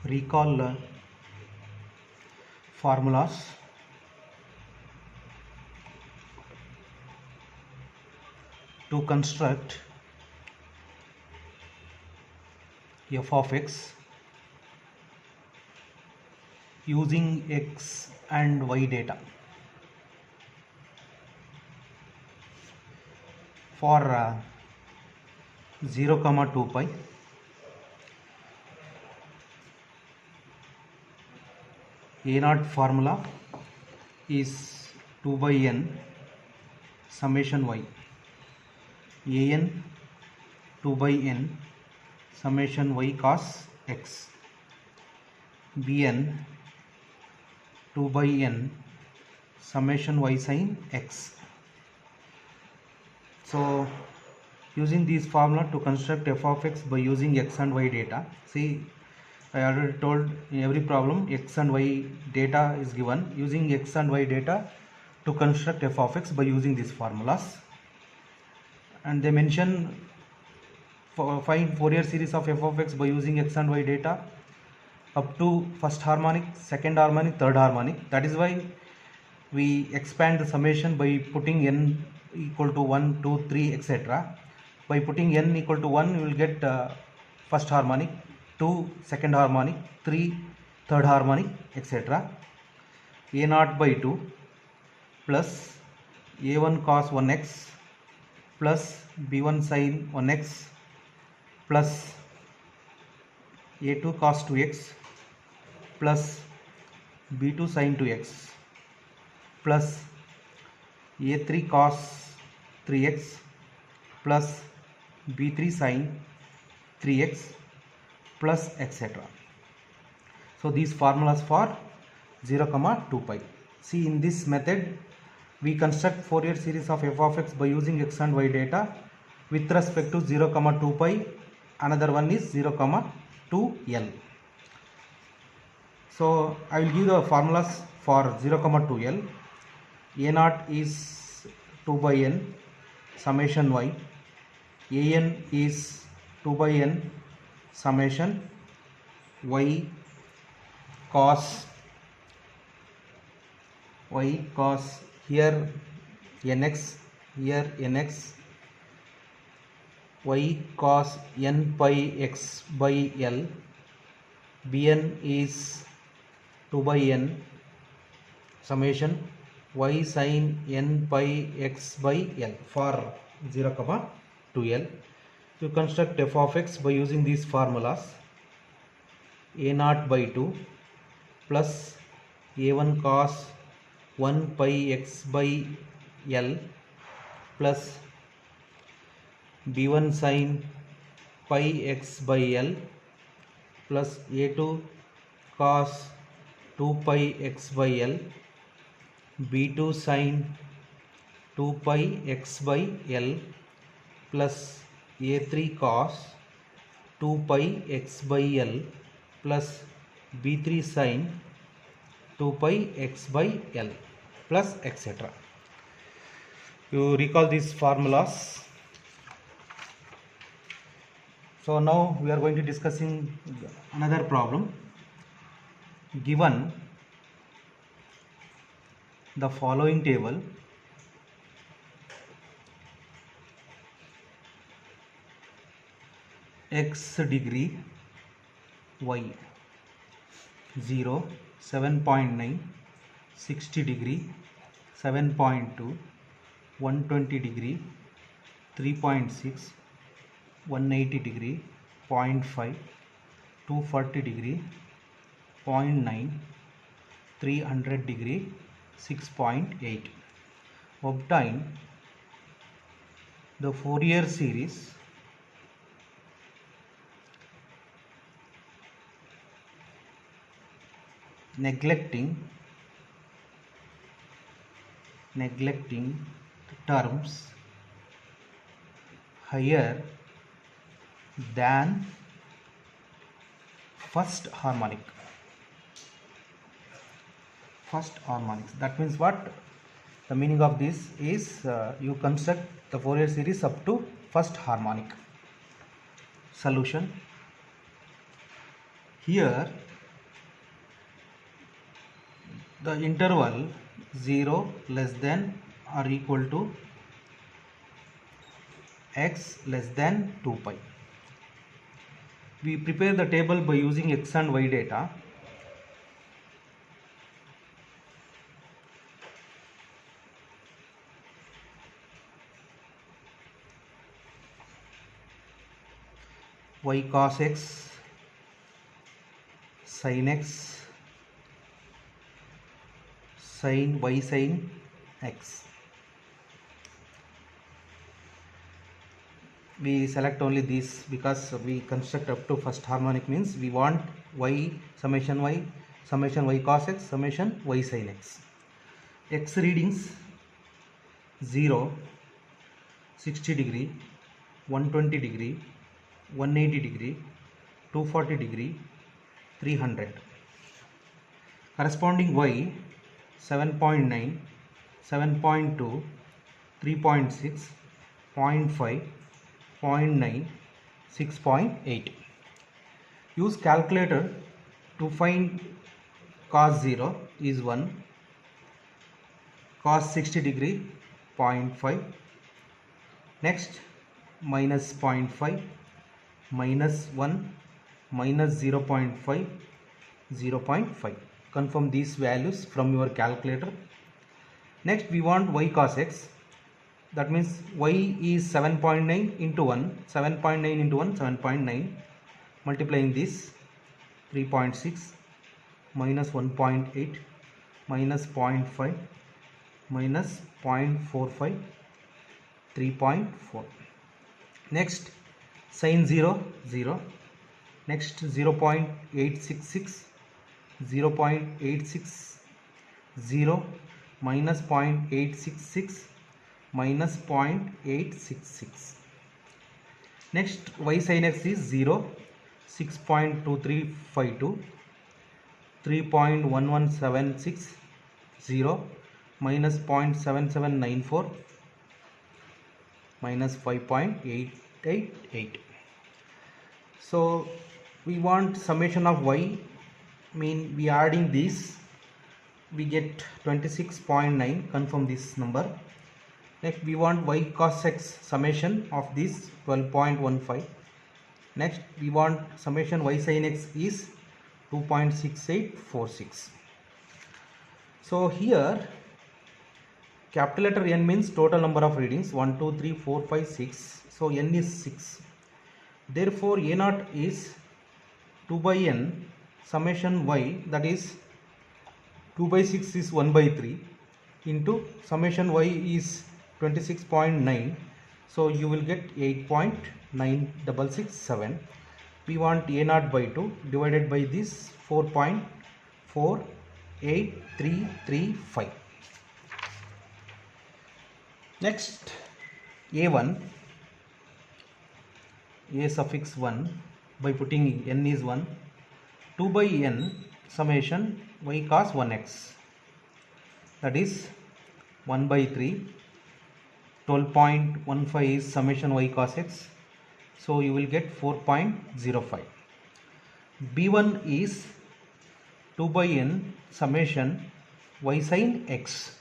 recall formulas to construct f of x using x and y data for 0, 2 pi. A0 formula is 2 by n summation y. An 2 by n summation y cos x. Bn 2 by n summation y sin x. So using this formula to construct f of x by using x and y data. See, I already told in every problem x and y data is given. Using x and y data to construct f of x by using these formulas, and they mention find Fourier series of f of x by using x and y data up to first harmonic, second harmonic, third harmonic. That is why we expand the summation by putting n equal to 1, 2, 3, etc. By putting n equal to 1, you will get first harmonic, 2 second harmonic, 3 third harmonic, etc. A0 by 2 plus a1 cos 1x plus b1 sin 1x plus a2 cos 2x plus b2 sin 2x plus a3 cos 3x plus b3 sin 3x plus etc. So these formulas for 0, 2 pi. See, in this method we construct Fourier series of f of x by using x and y data with respect to 0, 2 pi. Another one is 0, 2 l. So I will give the formulas for 0, 2 l. A0 is 2 by n summation y. An is 2 by n summation y cos here nx, here nx, y cos n pi x by l. Bn is 2 by n summation y sin n pi x by l for 0, 2 l. To construct f of x by using these formulas, a0 by 2 plus a1 cos 1 pi x by l plus b1 sin pi x by l plus a2 cos 2 pi x by l, b2 sin 2 pi x by l plus a3 cos 2 pi x by l plus b3 sin 2 pi x by l plus etc. You recall these formulas. So now we are going to discussing another problem. Given the following table, x degree y 0, 7.9, 60 degree 7.2, 120 degree 3.6, 180 degree 0.5, 240 degree 0.9, 300 degree 6.8. Obtain the Fourier series neglecting terms higher than first harmonic. That means what? The meaning of this is you construct the Fourier series up to first harmonic. Solution. Here the interval 0 less than or equal to x less than 2 pi. We prepare the table by using x and y data. Y cos x, sin x, sin y sin x. We select only these because we construct up to first harmonic, means we want y summation y cos x summation y sin x. X readings 0, 60 degree, 120 degree, 180 degree, 240 degree, 300. Corresponding y 7.9, 7.2, 3.6, 0.5, 0.9, 6.8. Use calculator to find cos 0 is 1, cos 60 degree 0.5, next minus 0.5, minus 1, minus 0.5, 0.5. Confirm these values from your calculator. Next we want y cos x. That means y is 7.9 into 1, 7.9 into 1, 7.9. Multiplying this 3.6, minus 1.8, minus 0.5, minus 0.45, 3.4. Next sin 0, 0. Next 0.866, 0.860, minus 0.866, minus 0.866. Next y sin x is 0, 6.2352, 3.1176, 0, minus 0.7794, minus 5.888. So we want summation of y, mean we are adding these, we get 26.9. Confirm this number. Next we want y cos x summation of this 12.15. Next we want summation y sin x is 2.6846. So here capital letter N means total number of readings 1, 2, 3, 4, 5, 6. So N is 6. Therefore A0 is 2 by N summation y, that is 2 by 6 is 1 by 3 into summation y is 26.9. So you will get 8.9667. We want A0 by 2 divided by this 4.48335. Next A1, A suffix 1, by putting N is 1, 2 by N summation y cos 1x, that is 1 by 3. 12.15 is summation y cos x, so you will get 4.05. B1 is 2 by N summation y sin x,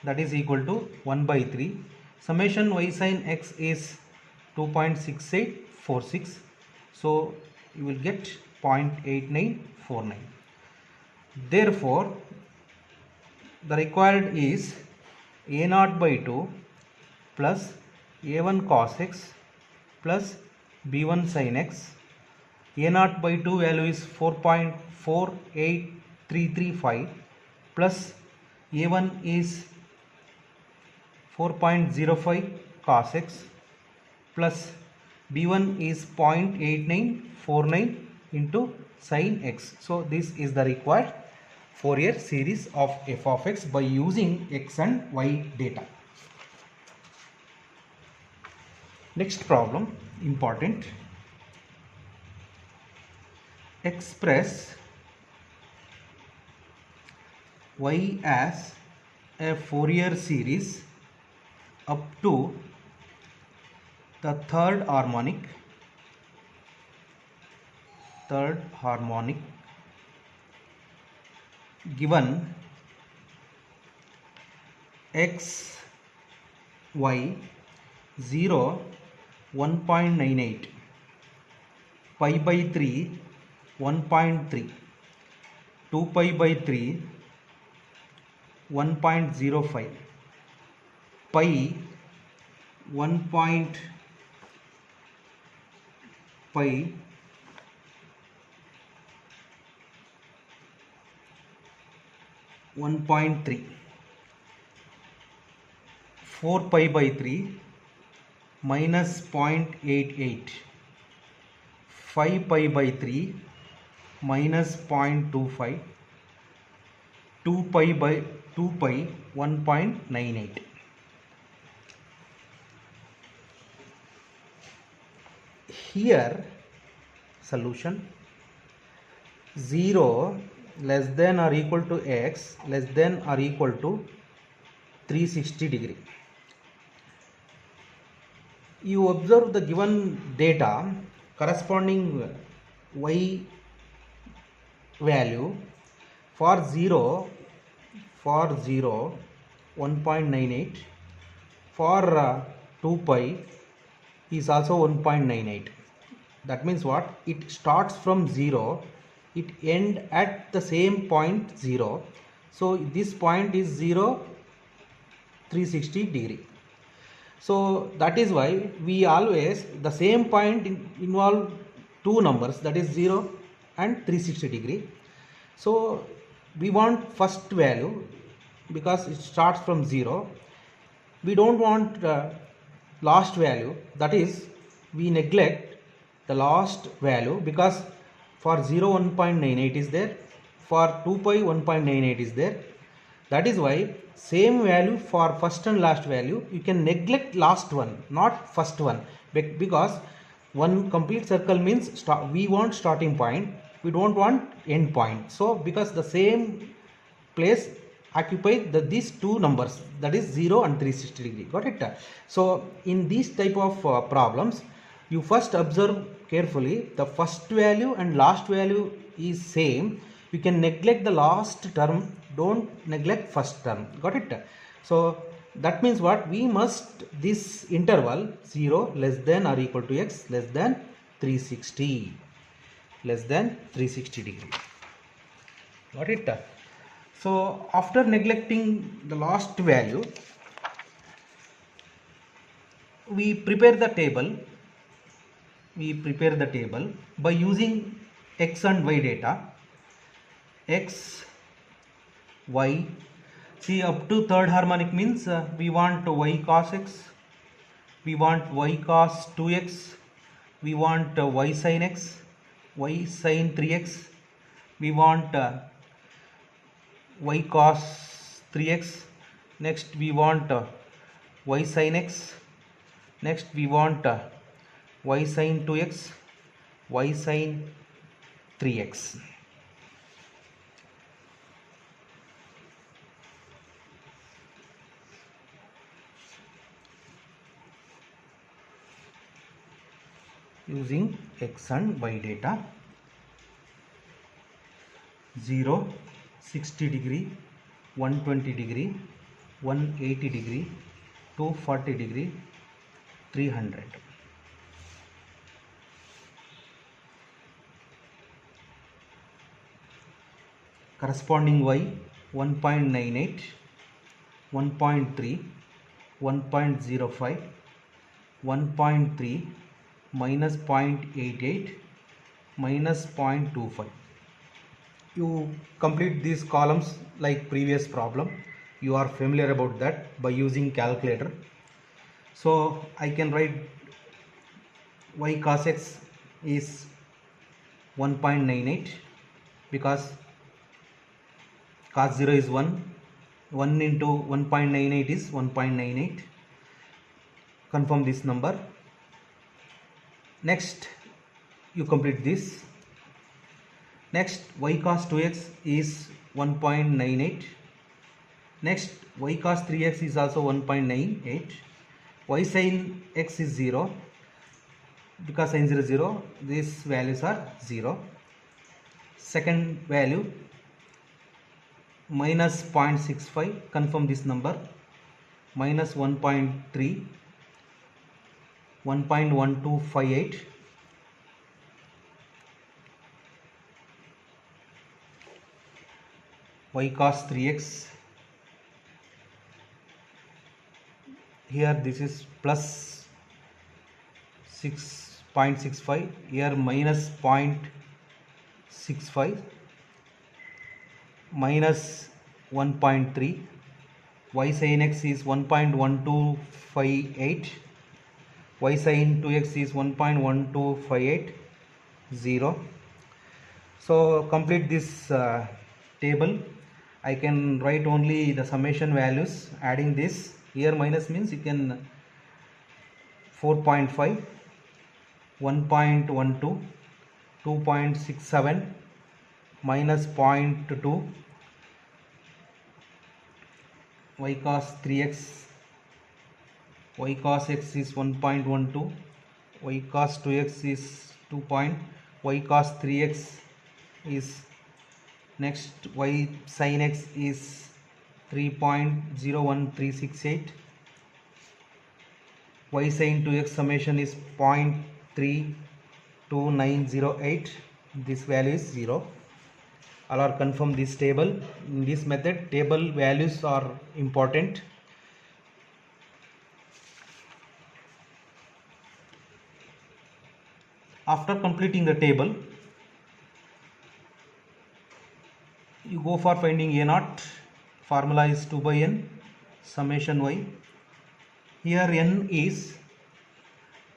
that is equal to 1 by 3. Summation y sin x is 2.6846, so you will get 0.8949. Therefore the required is A0 by 2 plus A1 cos x plus B1 sin x. A0 by 2 value is 4.48335 plus A1 is 4.05 cos x plus B1 is 0.8949 into sin x. So this is the required Fourier series of f of x by using x and y data. Next problem, important. Express y as a Fourier series up to the third harmonic given x y 0 1.98, pi by 3 1.3, 2 pi by 3 1.05, pi 1 point pi 1.3, 4 pi by 3 minus 0.88, 5 pi by 3 minus 0.25, 2 pi by 2 pi 1.98. Here solution 0 less than or equal to x less than or equal to 360 degree. You observe the given data corresponding y value for 0 1.98, for 2 pi is also 1.98. that means what, it starts from 0, it end at the same point 0, so this point is 0 360 degree. So that is why we always the same point involve two numbers, that is 0 and 360 degree. So we want first value because it starts from 0. We don't want last value, that is we neglect the last value because for 0 1.98 is there, for 2 pi 1.98 is there. That is why same value for first and last value, you can neglect last one, not first one, because one complete circle means we want starting point, we don't want end point. So because the same place occupy these two numbers, that is 0 and 360 degree. Got it? So in these type of problems, you first observe carefully the first value and last value is same, you can neglect the last term, don't neglect first term. Got it? So that means what, we must this interval 0 less than or equal to x less than 360 degree. Got it? So after neglecting the last value, we prepare the table by using x and y data. X, y, see up to third harmonic means we want y cos x, we want y cos 2x, we want y sin x, y sin 3x, we want y cos 3x, next we want y sin x, next we want y sin 2x, y sin 3x. Using x and y data, 0, 60 degree, 120 degree, 180 degree, 240 degree, 300. Corresponding y 1.98, 1.3, 1.05, 1.3, minus 0.88, minus 0.25. You complete these columns like previous problem. You are familiar about that by using calculator. So I can write y cos x is 1.98 because cos 0 is 1. 1 into 1.98 is 1.98. Confirm this number. Next you complete this. Next y cos 2x is 1.98. Next y cos 3x is also 1.98. Y sin x is 0 because sin 0 is 0. These values are 0. Second value minus 0.65, confirm this number, minus 1.3, 1.1258, y cos 3x, here this is plus 6.65, here minus 0.65, minus 1.3, y sin x is 1.1258, y sin 2x is 1.1258, 0. So complete this table. I can write only the summation values, adding this here minus means you can 4.5, 1.12, 2.67, minus 0.2, y cos 3x, y cos x is 1.12, y cos 2x is 2 point, y cos 3x is next, y sin x is 3.01368, y sin 2x summation is 0.32908, this value is 0. All are confirm this table. In this method table values are important. After completing the table, you go for finding a naught. Formula is 2 by n summation y. Here n is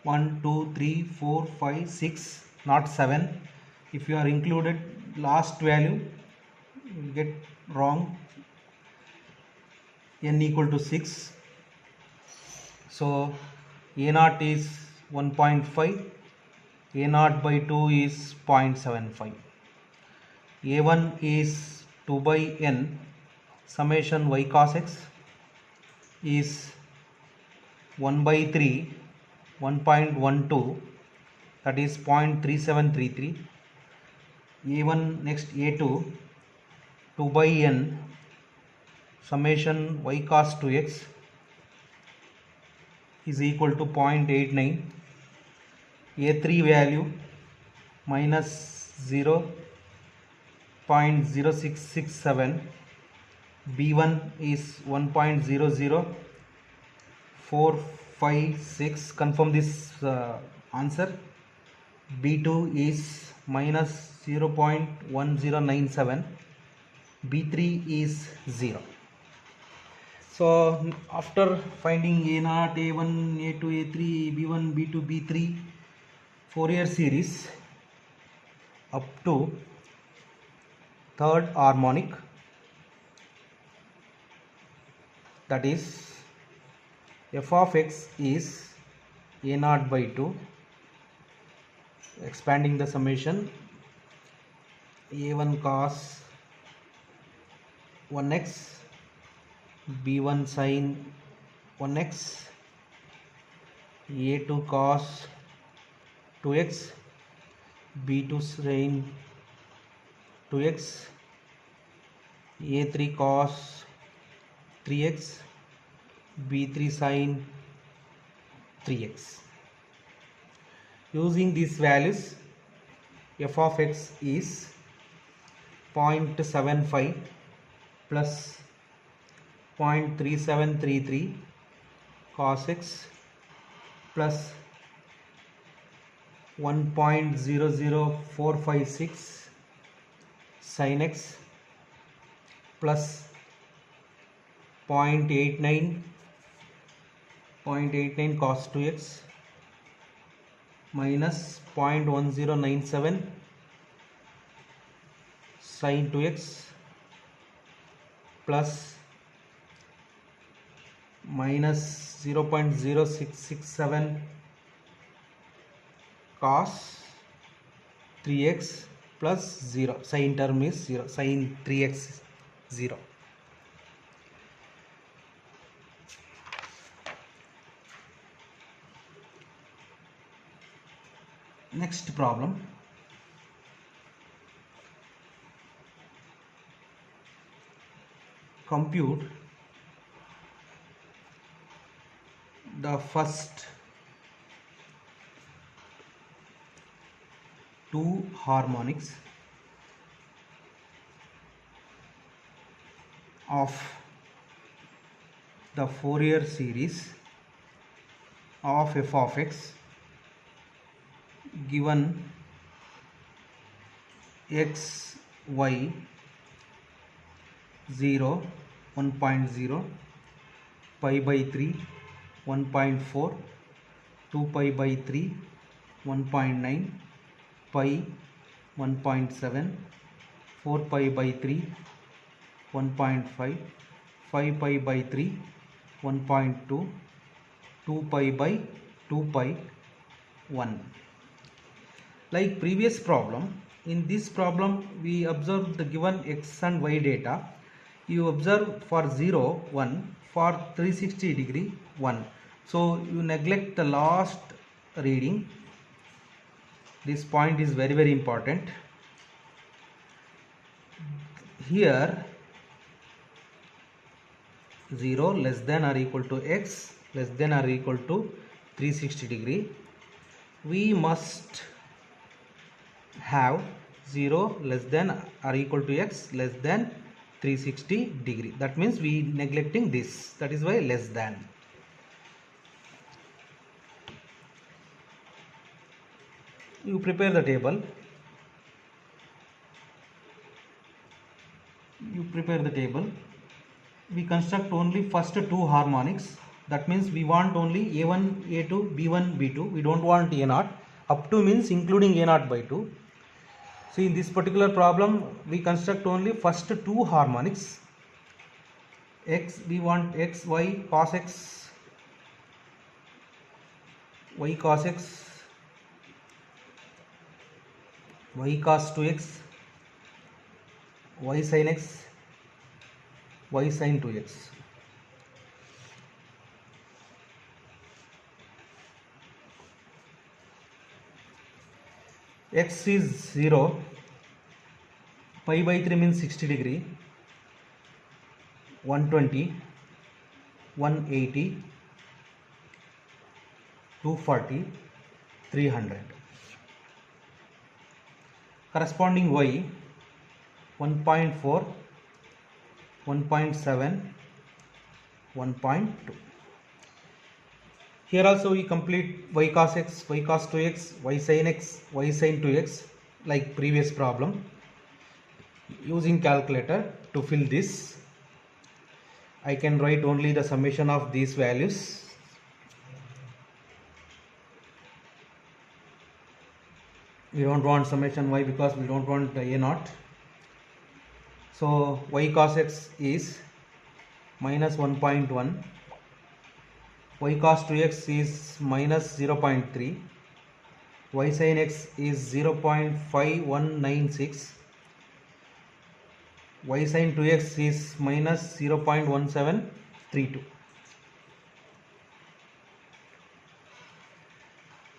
1 2 3 4 5 6, not 7. If you are included last value, you get wrong. N equal to 6. So a naught is 1.5, a naught by 2 is 0.75. A1 is 2 by n summation y cos x is 1 by 3, 1.12, that is 0.3733. A1 next A2 2 by n summation y cos 2x is equal to 0.89. A3 value minus 0.0667. B1 is 1.00456. Confirm this answer. B2 is minus 0.1097. B3 is 0. So after finding A0, A1, A2, A3, B1, B2, B3 Fourier series up to third harmonic, that is f of x is A0 by 2, expanding the summation, A1 cos 1x, B1 sin 1x, A2 cos 2x, B2 sin 2x, A3 cos 3x, B3 sin 3x. Using these values, f of x is 0.75 plus 0.3733 cos x plus 1.00456 sin x plus 0.89 cos 2x minus 0.1097 sin 2x plus minus 0.0667 cos 3x plus 0. Sin term is 0. Sin 3x 0. Next problem. compute the first two harmonics of the Fourier series of f of x given x y 0 1.0 pi by 3 1.4 2 pi by 3 1.9 pi 1.7 4 pi by 3 1.5 5 pi by 3 1.2 2 pi by 2 pi 1. Like previous problem, in this problem we observe the given x and y data. You observe for 0 1, for 360 degree 1. So you neglect the last reading. This point is very important. Here 0 less than or equal to x less than or equal to 360 degree. We must have 0 less than or equal to x less than 360 degree. That means we neglecting this. That is why less than. You prepare the table. We construct only first two harmonics. That means we want only a1 a2 b1 b2. We don't want a0. Up to means including a0 by 2. See, in this particular problem we construct only first two harmonics. X, we want x y cos x, y cos x, y cos 2x, y sin x, y sin 2x. X is 0, pi by 3 means 60 degree, 120, 180, 240, 300. Corresponding y 1.4, 1.7, 1.2. Here also we complete y cos x, y cos 2x, y sin x, y sin 2x like previous problem. Using calculator to fill this, I can write only the summation of these values. We don't want summation y because we don't want a0. So y cos x is minus 1.1, y cos 2x is minus 0.3, y sin x is 0.5196, y sin 2x is minus 0.1732.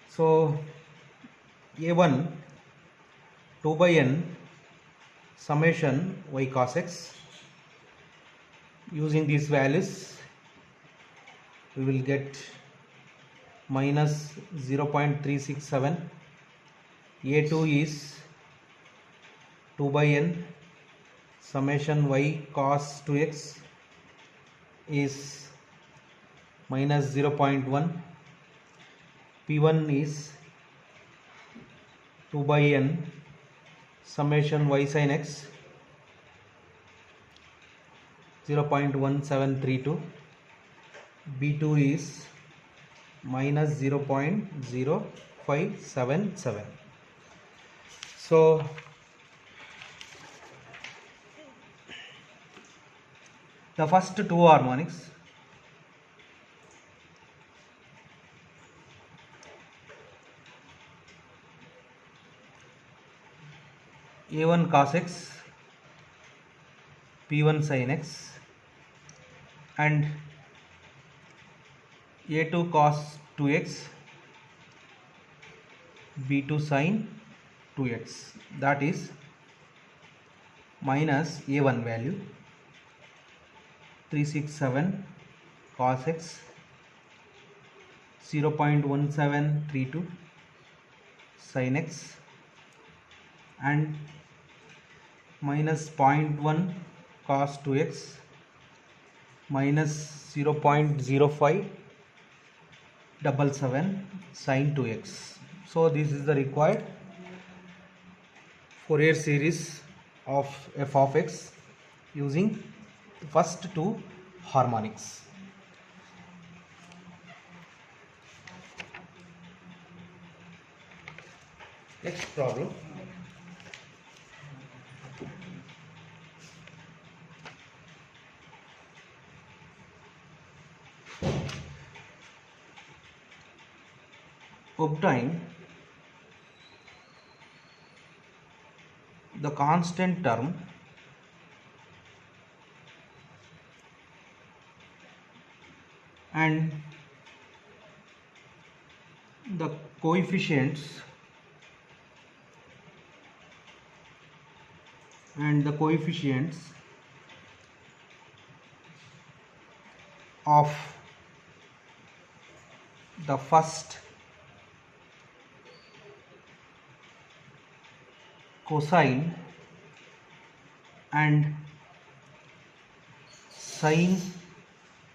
So a1 2 by n summation y cos x. Using these values we will get minus 0.367. a2 is 2 by n summation y cos 2x is minus 0.1. p1 is 2 by n summation y sin x 0.1732. b2 is minus 0.0577. So the first two harmonics a1 cos x, p1 sin x and a2 cos 2x, b2 sin 2x, that is minus a1 value 367 cos x, 0.1732 sin x, and minus 0.1 cos 2x, minus 0.0577 sin 2x. So this is the required Fourier series of f of x using first two harmonics. Next problem. Obtain the constant term and the coefficients of the first cosine and sine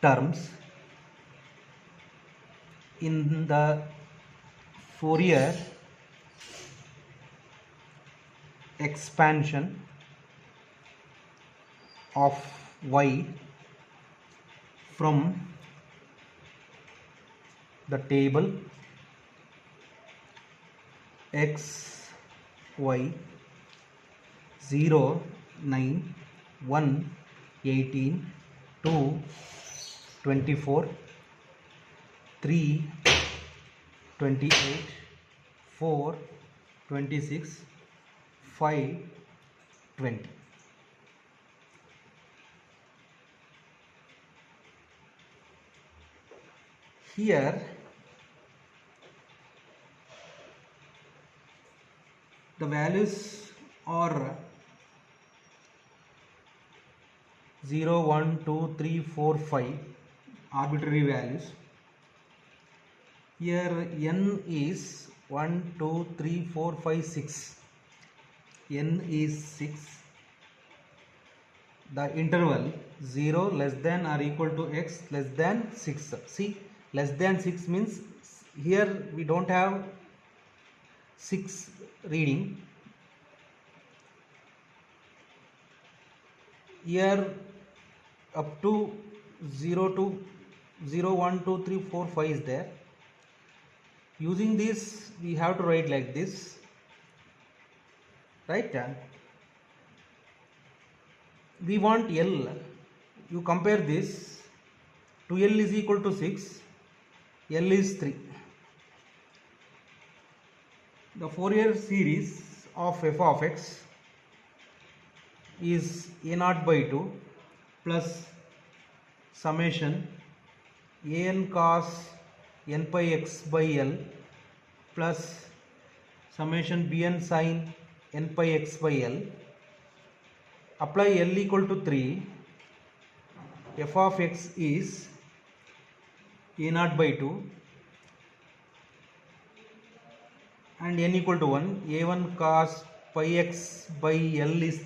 terms in the Fourier expansion of y from the table x, y, 0, 9, 1, 18, 2, 24, 3, 28, 4, 26, 5, 20. Here the values are 0, 1, 2, 3, 4, 5 arbitrary values. Here n is 1, 2, 3, 4, 5, 6. N is 6. The interval 0 less than or equal to x less than 6. See, less than 6 means here we don't have 6 reading. Here up to 0 to 0, 1, 2, 3, 4, 5 is there. Using this we have to write like this, right? We want L. You compare this to L is equal to 6, L is 3. The Fourier series of f of x is a0 by 2 plus summation an cos n pi x by L plus summation bn sin n pi x by L. Apply L equal to 3, f of x is a0 by 2 and n equal to 1, a1 cos pi x by L is